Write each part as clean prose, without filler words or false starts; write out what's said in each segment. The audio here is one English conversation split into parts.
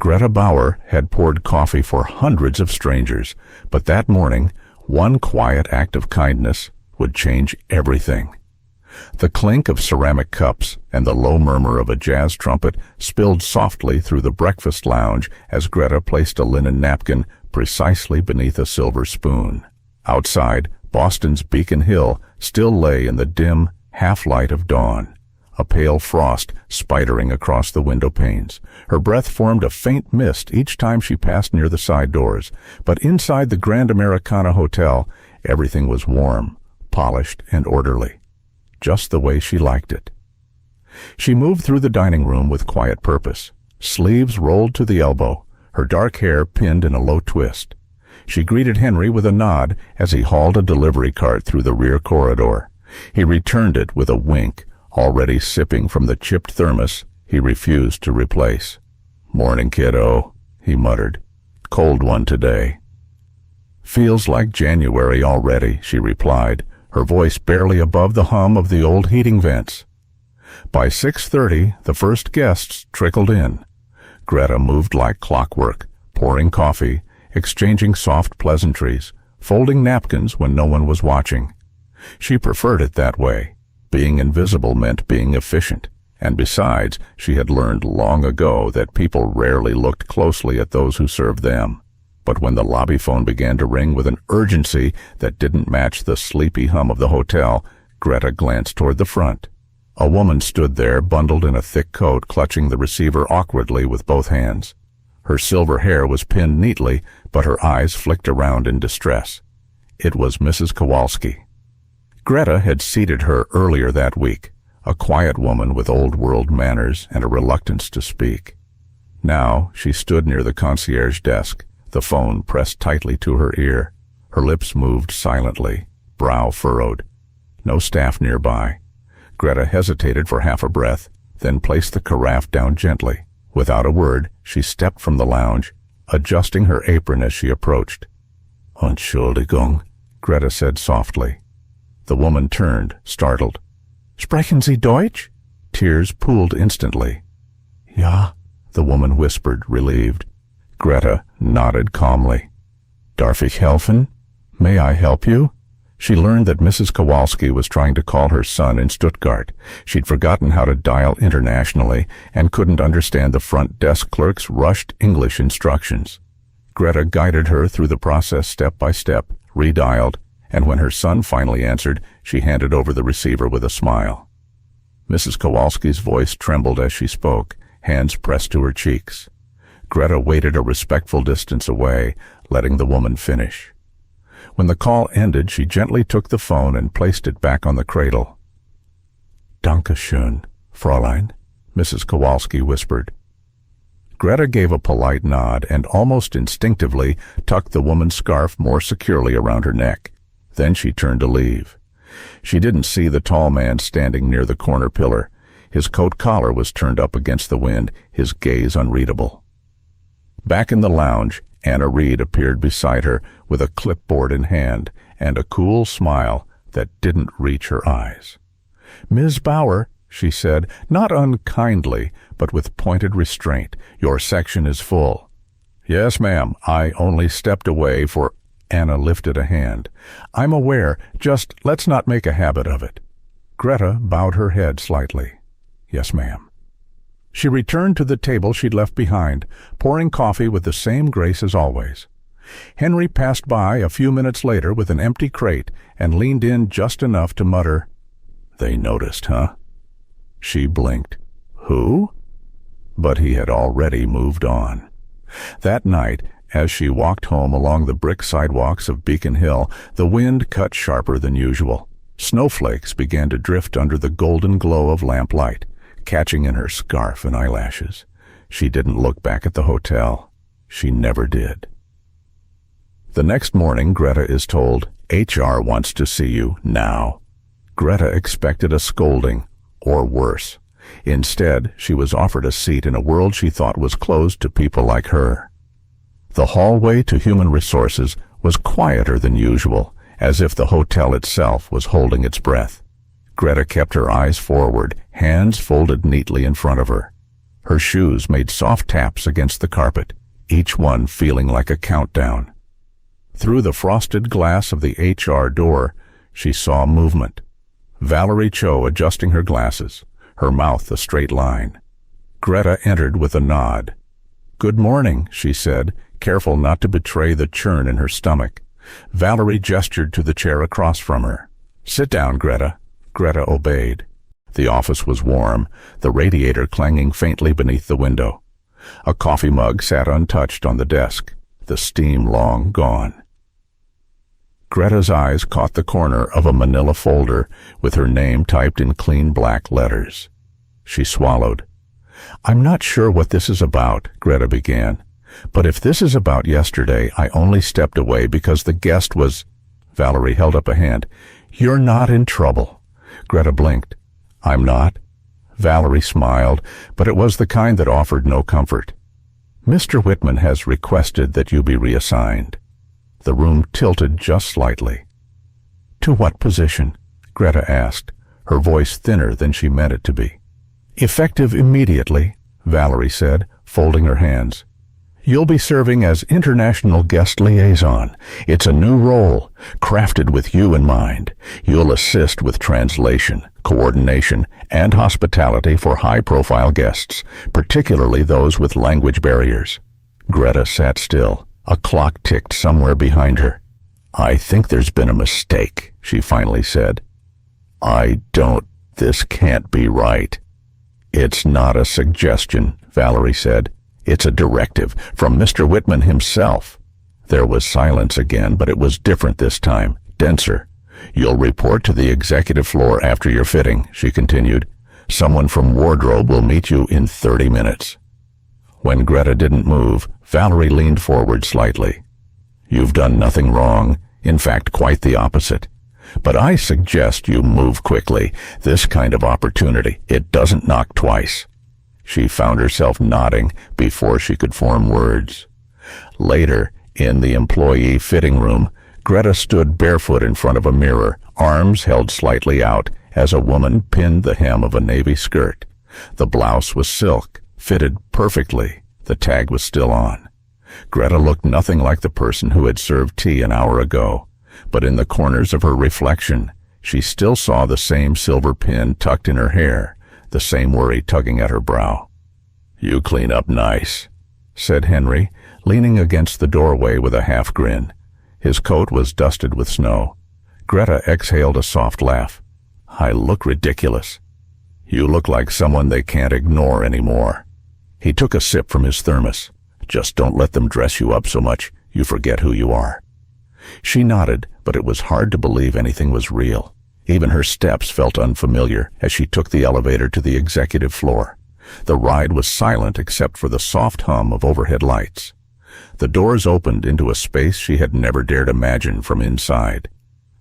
Greta Bauer had poured coffee for hundreds of strangers, but that morning, one quiet act of kindness would change everything. The clink of ceramic cups and the low murmur of a jazz trumpet spilled softly through the breakfast lounge as Greta placed a linen napkin precisely beneath a silver spoon. Outside, Boston's Beacon Hill still lay in the dim half-light of dawn, a pale frost spidering across the window panes. Her breath formed a faint mist each time she passed near the side doors, but inside the Grand Americana Hotel, everything was warm, polished, and orderly, just the way she liked it. She moved through the dining room with quiet purpose, sleeves rolled to the elbow, her dark hair pinned in a low twist. She greeted Henry with a nod as he hauled a delivery cart through the rear corridor. He returned it with a wink, already sipping from the chipped thermos he refused to replace. "Morning, kiddo," he muttered. "Cold one today." "Feels like January already," she replied, her voice barely above the hum of the old heating vents. By 6:30, the first guests trickled in. Greta moved like clockwork, pouring coffee, exchanging soft pleasantries, folding napkins when no one was watching. She preferred it that way. Being invisible meant being efficient, and besides, she had learned long ago that people rarely looked closely at those who served them. But when the lobby phone began to ring with an urgency that didn't match the sleepy hum of the hotel, Greta glanced toward the front. A woman stood there, bundled in a thick coat, clutching the receiver awkwardly with both hands. Her silver hair was pinned neatly, but her eyes flicked around in distress. It was Mrs. Kowalski. Greta had seated her earlier that week, a quiet woman with old-world manners and a reluctance to speak. Now she stood near the concierge desk, the phone pressed tightly to her ear. Her lips moved silently, brow furrowed. No staff nearby. Greta hesitated for half a breath, then placed the carafe down gently. Without a word, she stepped from the lounge, adjusting her apron as she approached. "Entschuldigung," Greta said softly. The woman turned, startled. "Sprechen Sie Deutsch?" Tears pooled instantly. "Ja," the woman whispered, relieved. Greta nodded calmly. "Darf ich helfen? May I help you?" She learned that Mrs. Kowalski was trying to call her son in Stuttgart. She'd forgotten how to dial internationally and couldn't understand the front desk clerk's rushed English instructions. Greta guided her through the process step by step, redialed, and when her son finally answered, she handed over the receiver with a smile. Mrs. Kowalski's voice trembled as she spoke, hands pressed to her cheeks. Greta waited a respectful distance away, letting the woman finish. When the call ended, she gently took the phone and placed it back on the cradle. "Danke schön, Fräulein," Mrs. Kowalski whispered. Greta gave a polite nod and almost instinctively tucked the woman's scarf more securely around her neck. Then she turned to leave. She didn't see the tall man standing near the corner pillar. His coat collar was turned up against the wind, his gaze unreadable. Back in the lounge, Anna Reed appeared beside her with a clipboard in hand and a cool smile that didn't reach her eyes. "Ms. Bauer," she said, not unkindly, but with pointed restraint, "your section is full." "Yes, ma'am, I only stepped away for—" Anna lifted a hand. "I'm aware, just let's not make a habit of it." Greta bowed her head slightly. "Yes, ma'am." She returned to the table she'd left behind, pouring coffee with the same grace as always. Henry passed by a few minutes later with an empty crate and leaned in just enough to mutter, "They noticed, huh?" She blinked. "Who?" But he had already moved on. That night, as she walked home along the brick sidewalks of Beacon Hill, the wind cut sharper than usual. Snowflakes began to drift under the golden glow of lamplight, catching in her scarf and eyelashes. She didn't look back at the hotel. She never did. The next morning, Greta is told, "HR wants to see you now." Greta expected a scolding, or worse. Instead, she was offered a seat in a world she thought was closed to people like her. The hallway to human resources was quieter than usual, as if the hotel itself was holding its breath. Greta kept her eyes forward, hands folded neatly in front of her. Her shoes made soft taps against the carpet, each one feeling like a countdown. Through the frosted glass of the HR door, she saw movement. Valerie Cho adjusting her glasses, her mouth a straight line. Greta entered with a nod. "Good morning," she said, careful not to betray the churn in her stomach. Valerie gestured to the chair across from her. "Sit down, Greta." Greta obeyed. The office was warm, the radiator clanging faintly beneath the window. A coffee mug sat untouched on the desk, the steam long gone. Greta's eyes caught the corner of a manila folder with her name typed in clean black letters. She swallowed. "I'm not sure what this is about," Greta began. "But if this is about yesterday, I only stepped away because the guest was—" Valerie held up a hand. "You're not in trouble." Greta blinked. "I'm not?" Valerie smiled, but it was the kind that offered no comfort. "Mr. Whitman has requested that you be reassigned." The room tilted just slightly. "To what position?" Greta asked, her voice thinner than she meant it to be. "Effective immediately," Valerie said, folding her hands. "You'll be serving as International Guest Liaison. It's a new role, crafted with you in mind. You'll assist with translation, coordination, and hospitality for high-profile guests, particularly those with language barriers." Greta sat still. A clock ticked somewhere behind her. "I think there's been a mistake," she finally said. This can't be right." "It's not a suggestion," Valerie said. "It's a directive from Mr. Whitman himself." There was silence again, but it was different this time, denser. "You'll report to the executive floor after your fitting," she continued. "Someone from wardrobe will meet you in 30 minutes. When Greta didn't move, Valerie leaned forward slightly. "You've done nothing wrong. In fact, quite the opposite. But I suggest you move quickly. This kind of opportunity, it doesn't knock twice." She found herself nodding before she could form words. Later, in the employee fitting room, Greta stood barefoot in front of a mirror, arms held slightly out as a woman pinned the hem of a navy skirt. The blouse was silk, fitted perfectly. The tag was still on. Greta looked nothing like the person who had served tea an hour ago, but in the corners of her reflection, she still saw the same silver pin tucked in her hair, the same worry tugging at her brow. "You clean up nice," said Henry, leaning against the doorway with a half grin. His coat was dusted with snow. Greta exhaled a soft laugh. "I look ridiculous." "You look like someone they can't ignore anymore." He took a sip from his thermos. "Just don't let them dress you up so much you forget who you are." She nodded, but it was hard to believe anything was real. Even her steps felt unfamiliar as she took the elevator to the executive floor. The ride was silent except for the soft hum of overhead lights. The doors opened into a space she had never dared imagine from inside.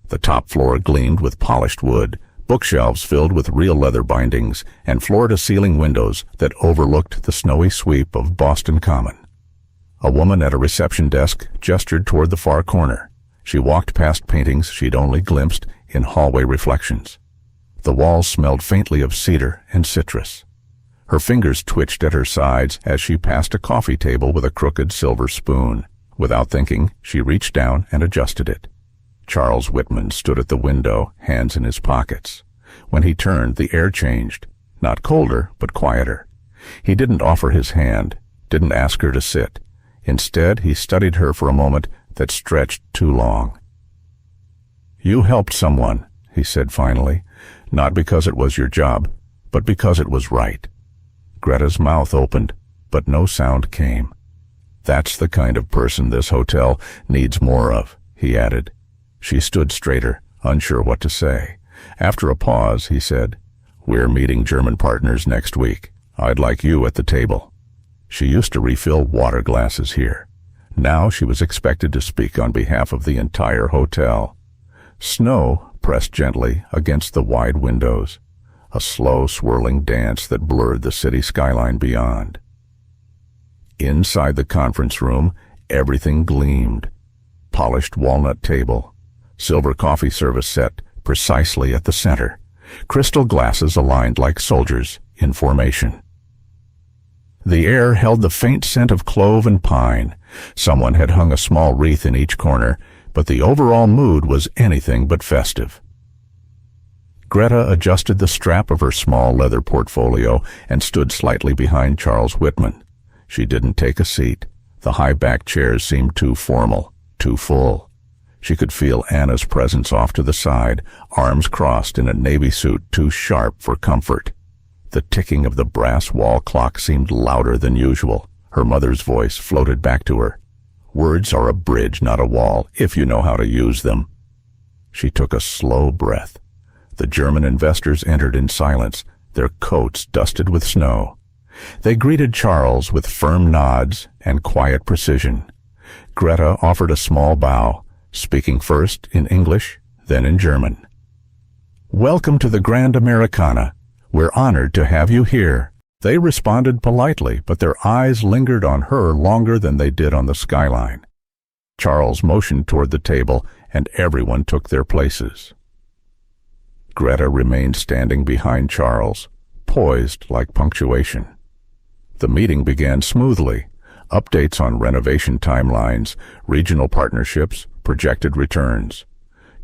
The top floor gleamed with polished wood, bookshelves filled with real leather bindings, and floor-to-ceiling windows that overlooked the snowy sweep of Boston Common. A woman at a reception desk gestured toward the far corner. She walked past paintings she'd only glimpsed in hallway reflections. The walls smelled faintly of cedar and citrus. Her fingers twitched at her sides as she passed a coffee table with a crooked silver spoon. Without thinking, she reached down and adjusted it. Charles Whitman stood at the window, hands in his pockets. When he turned, the air changed. Not colder, but quieter. He didn't offer his hand, didn't ask her to sit. Instead, he studied her for a moment that stretched too long. "You helped someone," he said finally, "not because it was your job, but because it was right." Greta's mouth opened, but no sound came. "That's the kind of person this hotel needs more of," he added. She stood straighter, unsure what to say. After a pause, he said, "We're meeting German partners next week. I'd like you at the table." She used to refill water glasses here. Now she was expected to speak on behalf of the entire hotel. Snow pressed gently against the wide windows, a slow swirling dance that blurred the city skyline beyond. Inside the conference room, everything gleamed. Polished walnut table, silver coffee service set precisely at the center, crystal glasses aligned like soldiers in formation. The air held the faint scent of clove and pine. Someone had hung a small wreath in each corner, but the overall mood was anything but festive. Greta adjusted the strap of her small leather portfolio and stood slightly behind Charles Whitman. She didn't take a seat. The high-backed chairs seemed too formal, too full. She could feel Anna's presence off to the side, arms crossed in a navy suit too sharp for comfort. The ticking of the brass wall clock seemed louder than usual. Her mother's voice floated back to her. Words are a bridge, not a wall, if you know how to use them. She took a slow breath. The German investors entered in silence, their coats dusted with snow. They greeted Charles with firm nods and quiet precision. Greta offered a small bow, speaking first in English, then in German. "Welcome to the Grand Americana. We're honored to have you here." They responded politely, but their eyes lingered on her longer than they did on the skyline. Charles motioned toward the table, and everyone took their places. Greta remained standing behind Charles, poised like punctuation. The meeting began smoothly. Updates on renovation timelines, regional partnerships, projected returns.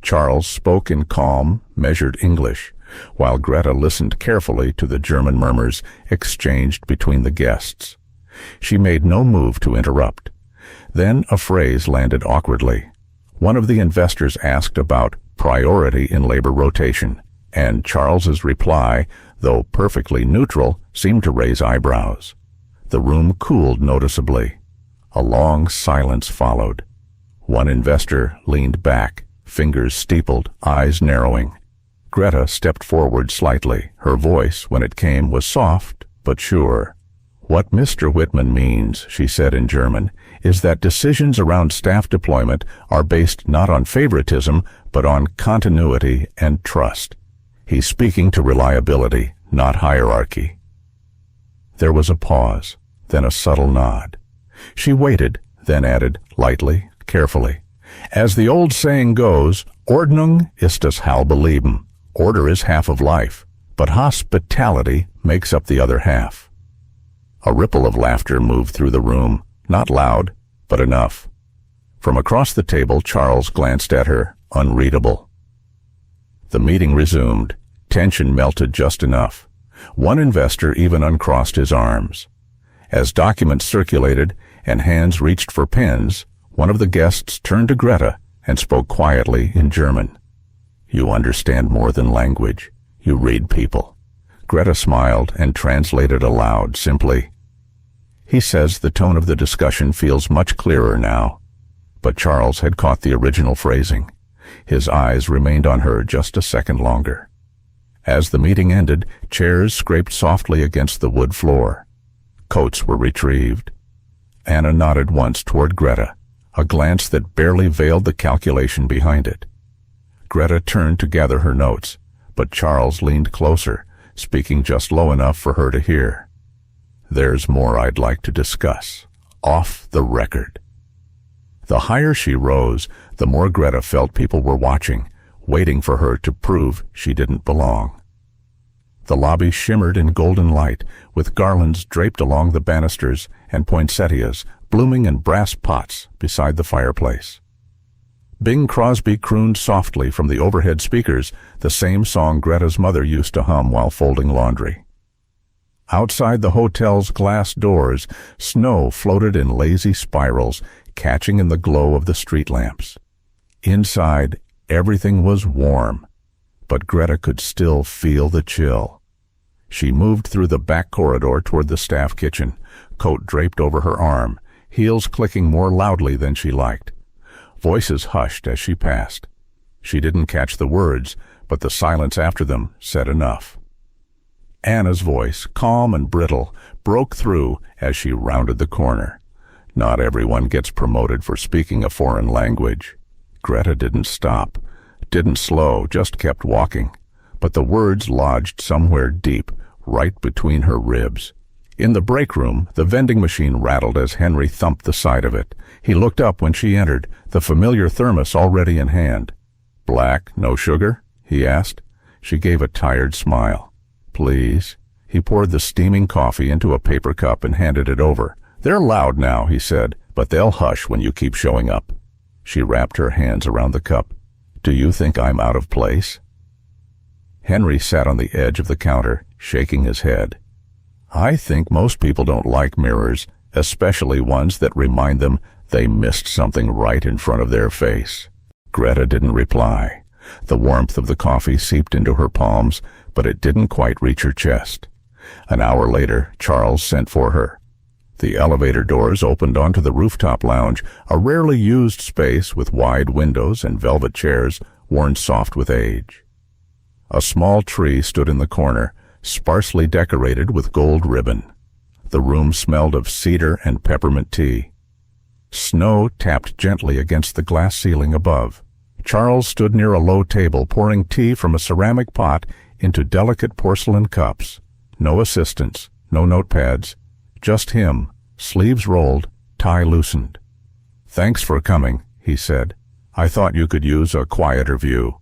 Charles spoke in calm, measured English, while Greta listened carefully to the German murmurs exchanged between the guests. She made no move to interrupt. Then a phrase landed awkwardly. One of the investors asked about priority in labor rotation, and Charles's reply, though perfectly neutral, seemed to raise eyebrows. The room cooled noticeably. A long silence followed. One investor leaned back, fingers steepled, eyes narrowing. Greta stepped forward slightly. Her voice, when it came, was soft but sure. "What Mr. Whitman means," she said in German, "is that decisions around staff deployment are based not on favoritism, but on continuity and trust. He's speaking to reliability, not hierarchy." There was a pause, then a subtle nod. She waited, then added, lightly, carefully, "As the old saying goes, Ordnung ist das halbe Leben. Order is half of life, but hospitality makes up the other half." A ripple of laughter moved through the room, not loud, but enough. From across the table, Charles glanced at her, unreadable. The meeting resumed. Tension melted just enough. One investor even uncrossed his arms. As documents circulated and hands reached for pens, one of the guests turned to Greta and spoke quietly in German. "You understand more than language. You read people." Greta smiled and translated aloud, simply, "He says the tone of the discussion feels much clearer now." But Charles had caught the original phrasing. His eyes remained on her just a second longer. As the meeting ended, chairs scraped softly against the wood floor. Coats were retrieved. Anna nodded once toward Greta, a glance that barely veiled the calculation behind it. Greta turned to gather her notes, but Charles leaned closer, speaking just low enough for her to hear. "There's more I'd like to discuss, off the record." The higher she rose, the more Greta felt people were watching, waiting for her to prove she didn't belong. The lobby shimmered in golden light, with garlands draped along the banisters and poinsettias blooming in brass pots beside the fireplace. Bing Crosby crooned softly from the overhead speakers, the same song Greta's mother used to hum while folding laundry. Outside the hotel's glass doors, snow floated in lazy spirals, catching in the glow of the street lamps. Inside, everything was warm, but Greta could still feel the chill. She moved through the back corridor toward the staff kitchen, coat draped over her arm, heels clicking more loudly than she liked. Voices hushed as she passed. She didn't catch the words, but the silence after them said enough. Anna's voice, calm and brittle, broke through as she rounded the corner. "Not everyone gets promoted for speaking a foreign language." Greta didn't stop, didn't slow, just kept walking. But the words lodged somewhere deep, right between her ribs. In the break room, the vending machine rattled as Henry thumped the side of it. He looked up when she entered, the familiar thermos already in hand. "Black, no sugar?" he asked. She gave a tired smile. "Please." He poured the steaming coffee into a paper cup and handed it over. "They're loud now," he said, "but they'll hush when you keep showing up." She wrapped her hands around the cup. "Do you think I'm out of place?" Henry sat on the edge of the counter, shaking his head. "I think most people don't like mirrors, especially ones that remind them they missed something right in front of their face." Greta didn't reply. The warmth of the coffee seeped into her palms, but it didn't quite reach her chest. An hour later, Charles sent for her. The elevator doors opened onto the rooftop lounge, a rarely used space with wide windows and velvet chairs worn soft with age. A small tree stood in the corner, sparsely decorated with gold ribbon. The room smelled of cedar and peppermint tea. Snow tapped gently against the glass ceiling above. Charles stood near a low table, pouring tea from a ceramic pot into delicate porcelain cups. No assistants, no notepads, just him, sleeves rolled, tie loosened. "Thanks for coming," he said. "I thought you could use a quieter view."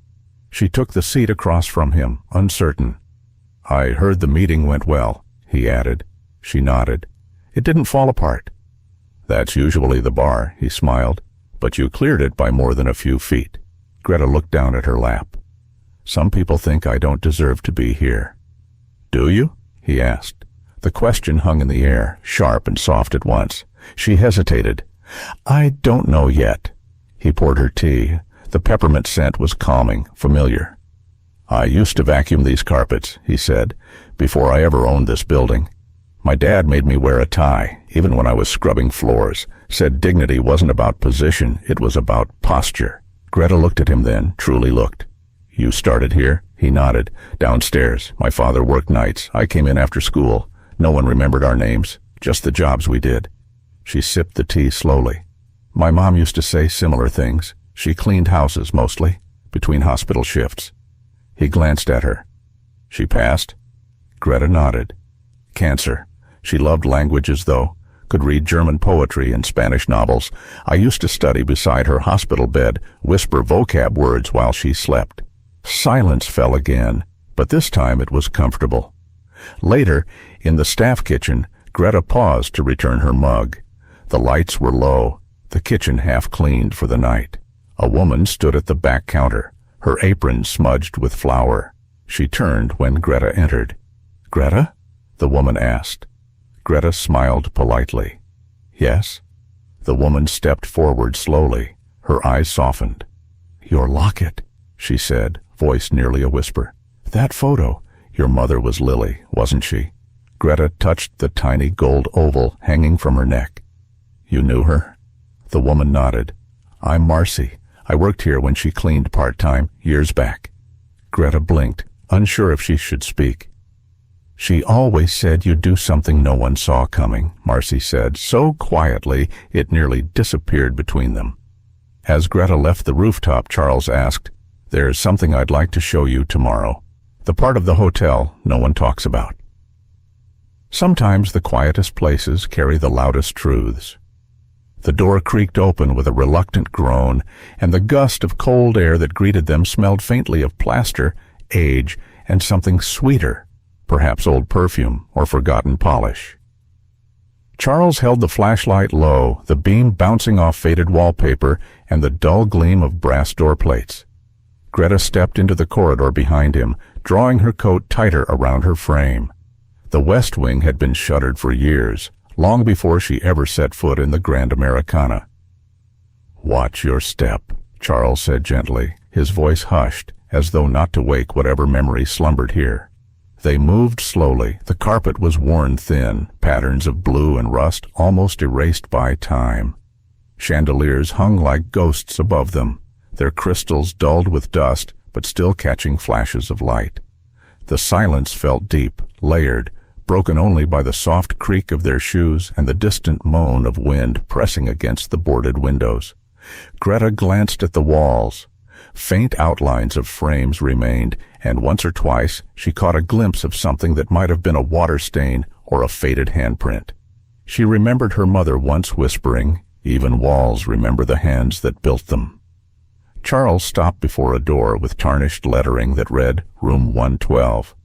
She took the seat across from him, uncertain. "I heard the meeting went well," he added. She nodded. "It didn't fall apart." "That's usually the bar," he smiled, "but you cleared it by more than a few feet." Greta looked down at her lap. "Some people think I don't deserve to be here." "Do you?" he asked. The question hung in the air, sharp and soft at once. She hesitated. "I don't know yet." He poured her tea. The peppermint scent was calming, familiar. "I used to vacuum these carpets," he said, "before I ever owned this building. My dad made me wear a tie, even when I was scrubbing floors. Said dignity wasn't about position, it was about posture." Greta looked at him then, truly looked. "You started here?" He nodded. "Downstairs. My father worked nights. I came in after school. No one remembered our names, just the jobs we did." She sipped the tea slowly. "My mom used to say similar things. She cleaned houses, mostly, between hospital shifts." He glanced at her. "She passed?" Greta nodded. "Cancer. She loved languages, though. Could read German poetry and Spanish novels. I used to study beside her hospital bed, whisper vocab words while she slept." Silence fell again, but this time it was comfortable. Later, in the staff kitchen, Greta paused to return her mug. The lights were low, the kitchen half cleaned for the night. A woman stood at the back counter, her apron smudged with flour. She turned when Greta entered. "Greta?" the woman asked. Greta smiled politely. "Yes?" The woman stepped forward slowly. Her eyes softened. "Your locket," she said, voice nearly a whisper. "That photo. Your mother was Lily, wasn't she?" Greta touched the tiny gold oval hanging from her neck. "You knew her?" The woman nodded. "I'm Marcy. I worked here when she cleaned part-time, years back." Greta blinked, unsure if she should speak. "She always said you'd do something no one saw coming," Marcy said, so quietly it nearly disappeared between them. As Greta left the rooftop, Charles asked, "There's something I'd like to show you tomorrow. The part of the hotel no one talks about." Sometimes the quietest places carry the loudest truths. The door creaked open with a reluctant groan, and the gust of cold air that greeted them smelled faintly of plaster, age, and something sweeter, perhaps old perfume or forgotten polish. Charles held the flashlight low, the beam bouncing off faded wallpaper and the dull gleam of brass door plates. Greta stepped into the corridor behind him, drawing her coat tighter around her frame. The West Wing had been shuttered for years, long before she ever set foot in the Grand Americana. "Watch your step," Charles said gently, his voice hushed, as though not to wake whatever memory slumbered here. They moved slowly. The carpet was worn thin, patterns of blue and rust almost erased by time. Chandeliers hung like ghosts above them, their crystals dulled with dust, but still catching flashes of light. The silence felt deep, layered, broken only by the soft creak of their shoes and the distant moan of wind pressing against the boarded windows. Greta glanced at the walls. Faint outlines of frames remained, and once or twice she caught a glimpse of something that might have been a water stain or a faded handprint. She remembered her mother once whispering, "Even walls remember the hands that built them." Charles stopped before a door with tarnished lettering that read, "Room 112."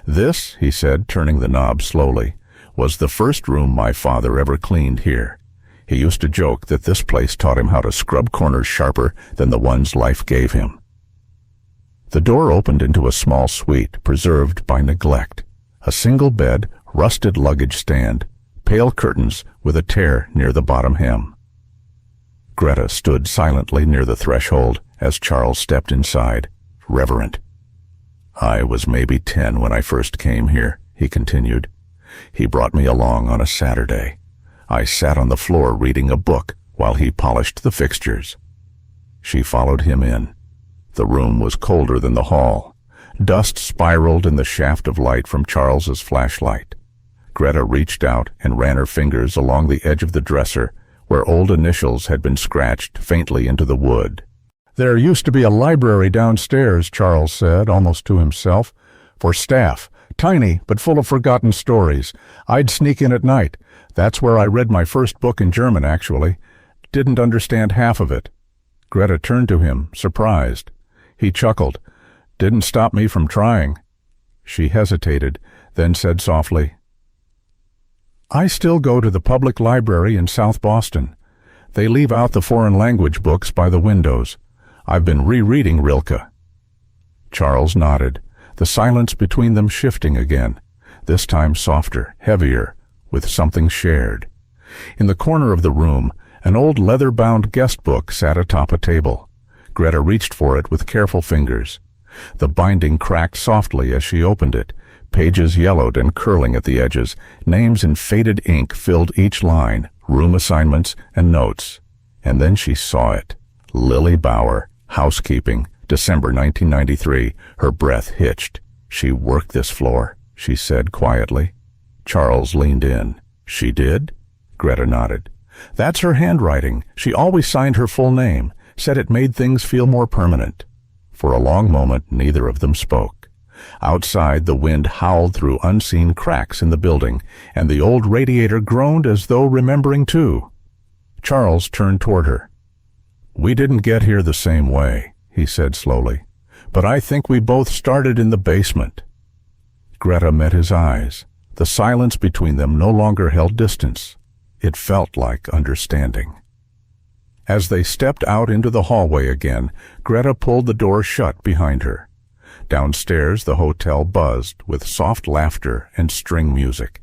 "This," he said, turning the knob slowly, "was the first room my father ever cleaned here. He used to joke that this place taught him how to scrub corners sharper than the ones life gave him." The door opened into a small suite preserved by neglect. A single bed, rusted luggage stand, pale curtains with a tear near the bottom hem. Greta stood silently near the threshold as Charles stepped inside, reverent. "I was maybe 10 when I first came here," he continued. "He brought me along on a Saturday. I sat on the floor reading a book while he polished the fixtures." She followed him in. The room was colder than the hall. Dust spiraled in the shaft of light from Charles's flashlight. Greta reached out and ran her fingers along the edge of the dresser, where old initials had been scratched faintly into the wood. "There used to be a library downstairs," Charles said, almost to himself, "for staff. Tiny, but full of forgotten stories. I'd sneak in at night. That's where I read my first book in German, actually. Didn't understand half of it." Greta turned to him, surprised. He chuckled. "Didn't stop me from trying." She hesitated, then said softly, "I still go to the public library in South Boston. They leave out the foreign language books by the windows. I've been rereading Rilke." Charles nodded, the silence between them shifting again, this time softer, heavier, with something shared. In the corner of the room, an old leather-bound guest book sat atop a table. Greta reached for it with careful fingers. The binding cracked softly as she opened it. Pages yellowed and curling at the edges. Names in faded ink filled each line, room assignments and notes. And then she saw it. Lily Bauer, housekeeping, December 1993. Her breath hitched. "She worked this floor," she said quietly. Charles leaned in. "She did?" Greta nodded. "That's her handwriting. She always signed her full name, said it made things feel more permanent." For a long moment, neither of them spoke. Outside, the wind howled through unseen cracks in the building, and the old radiator groaned as though remembering too. Charles turned toward her. "We didn't get here the same way," he said slowly, "but I think we both started in the basement." Greta met his eyes. The silence between them no longer held distance. It felt like understanding. As they stepped out into the hallway again, Greta pulled the door shut behind her. Downstairs, the hotel buzzed with soft laughter and string music,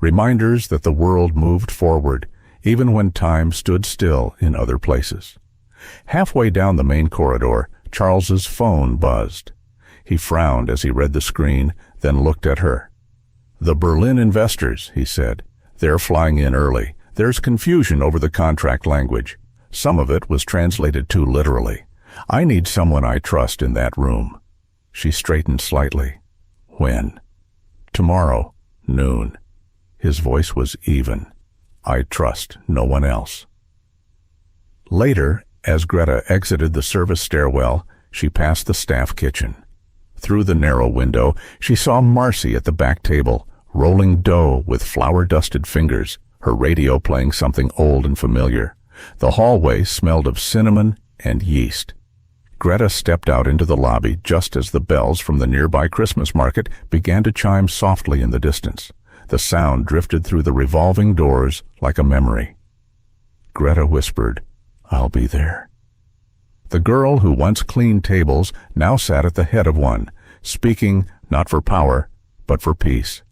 reminders that the world moved forward, even when time stood still in other places. Halfway down the main corridor, Charles's phone buzzed. He frowned as he read the screen, then looked at her. "The Berlin investors," he said. "They're flying in early. There's confusion over the contract language. Some of it was translated too literally. I need someone I trust in that room." She straightened slightly. "When?" "Tomorrow, noon." His voice was even. "I trust no one else." Later, as Greta exited the service stairwell, she passed the staff kitchen. Through the narrow window, she saw Marcy at the back table, rolling dough with flour-dusted fingers, her radio playing something old and familiar. The hallway smelled of cinnamon and yeast. Greta stepped out into the lobby just as the bells from the nearby Christmas market began to chime softly in the distance. The sound drifted through the revolving doors like a memory. Greta whispered, "I'll be there." The girl who once cleaned tables now sat at the head of one, speaking not for power, but for peace.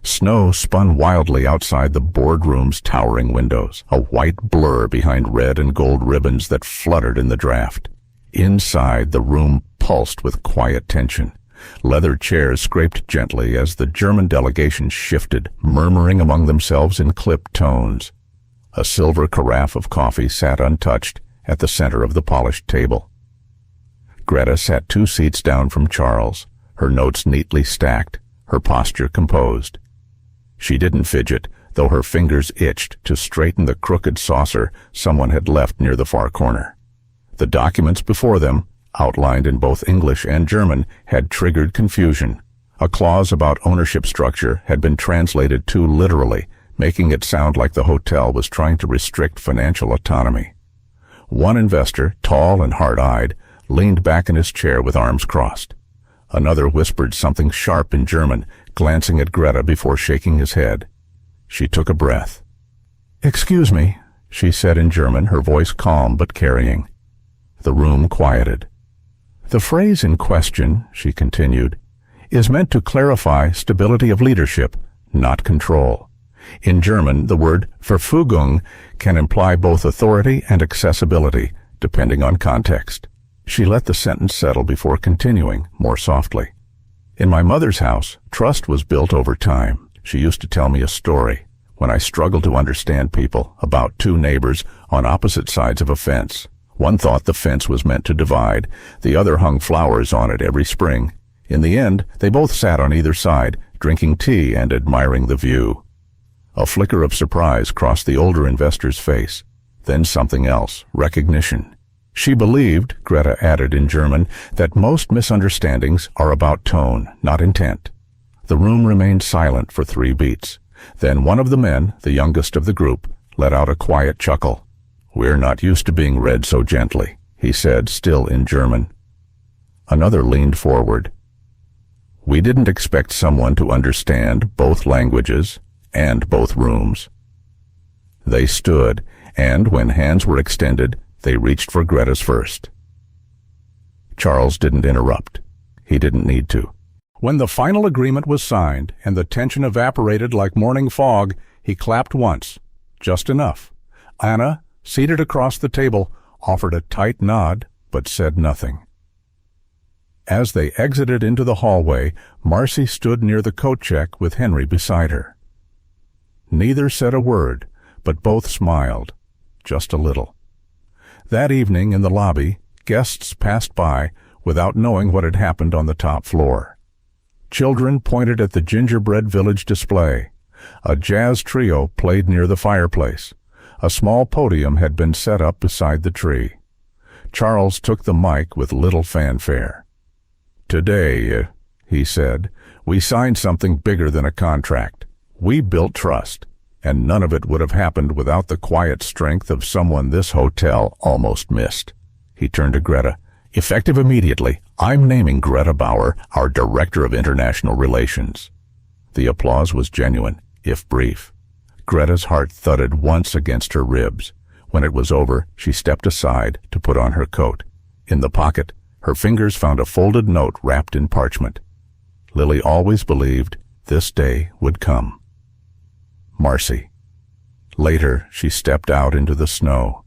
Snow spun wildly outside the boardroom's towering windows, a white blur behind red and gold ribbons that fluttered in the draft. Inside, the room pulsed with quiet tension. Leather chairs scraped gently as the German delegation shifted, murmuring among themselves in clipped tones. A silver carafe of coffee sat untouched at the center of the polished table. Greta sat 2 seats down from Charles, her notes neatly stacked, her posture composed. She didn't fidget, though her fingers itched to straighten the crooked saucer someone had left near the far corner. The documents before them, outlined in both English and German, had triggered confusion. A clause about ownership structure had been translated too literally, making it sound like the hotel was trying to restrict financial autonomy. One investor, tall and hard-eyed, leaned back in his chair with arms crossed. Another whispered something sharp in German, glancing at Greta before shaking his head. She took a breath. "Excuse me," she said in German, her voice calm but carrying. The room quieted. "The phrase in question," she continued, "is meant to clarify stability of leadership, not control. In German, the word Verfügung can imply both authority and accessibility, depending on context." She let the sentence settle before continuing, more softly. "In my mother's house, trust was built over time. She used to tell me a story, when I struggled to understand people, about two neighbors on opposite sides of a fence. One thought the fence was meant to divide, the other hung flowers on it every spring. In the end, they both sat on either side, drinking tea and admiring the view." A flicker of surprise crossed the older investor's face. Then something else, recognition. She believed, Greta added in German, that most misunderstandings are about tone, not intent. The room remained silent for 3 beats. Then one of the men, the youngest of the group, let out a quiet chuckle. "We're not used to being read so gently," he said, still in German. Another leaned forward. "We didn't expect someone to understand both languages and both rooms." They stood, and when hands were extended, they reached for Greta's first. Charles didn't interrupt. He didn't need to. When the final agreement was signed and the tension evaporated like morning fog, he clapped once, just enough. Anna, seated across the table, offered a tight nod but said nothing. As they exited into the hallway, Marcy stood near the coat check with Henry beside her. Neither said a word, but both smiled, just a little. That evening in the lobby, guests passed by without knowing what had happened on the top floor. Children pointed at the gingerbread village display. A jazz trio played near the fireplace. A small podium had been set up beside the tree. Charles took the mic with little fanfare. "Today," he said, "we signed something bigger than a contract. We built trust. And none of it would have happened without the quiet strength of someone this hotel almost missed." He turned to Greta. "Effective immediately, I'm naming Greta Bauer our Director of International Relations." The applause was genuine, if brief. Greta's heart thudded once against her ribs. When it was over, she stepped aside to put on her coat. In the pocket, her fingers found a folded note wrapped in parchment. Lily always believed this day would come. Marcy. Later, she stepped out into the snow.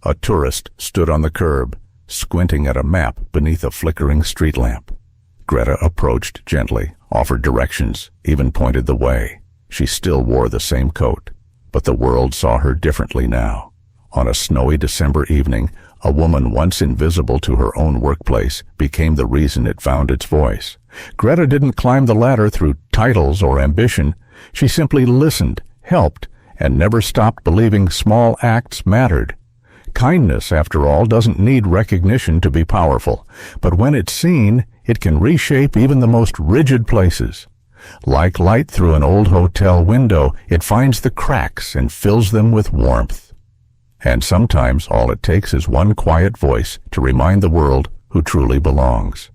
A tourist stood on the curb, squinting at a map beneath a flickering street lamp. Greta approached gently, offered directions, even pointed the way. She still wore the same coat, but the world saw her differently now. On a snowy December evening, a woman once invisible to her own workplace became the reason it found its voice. Greta didn't climb the ladder through titles or ambition. She simply listened, helped, and never stopped believing small acts mattered. Kindness, after all, doesn't need recognition to be powerful, but when it's seen, it can reshape even the most rigid places. Like light through an old hotel window, it finds the cracks and fills them with warmth. And sometimes all it takes is one quiet voice to remind the world who truly belongs.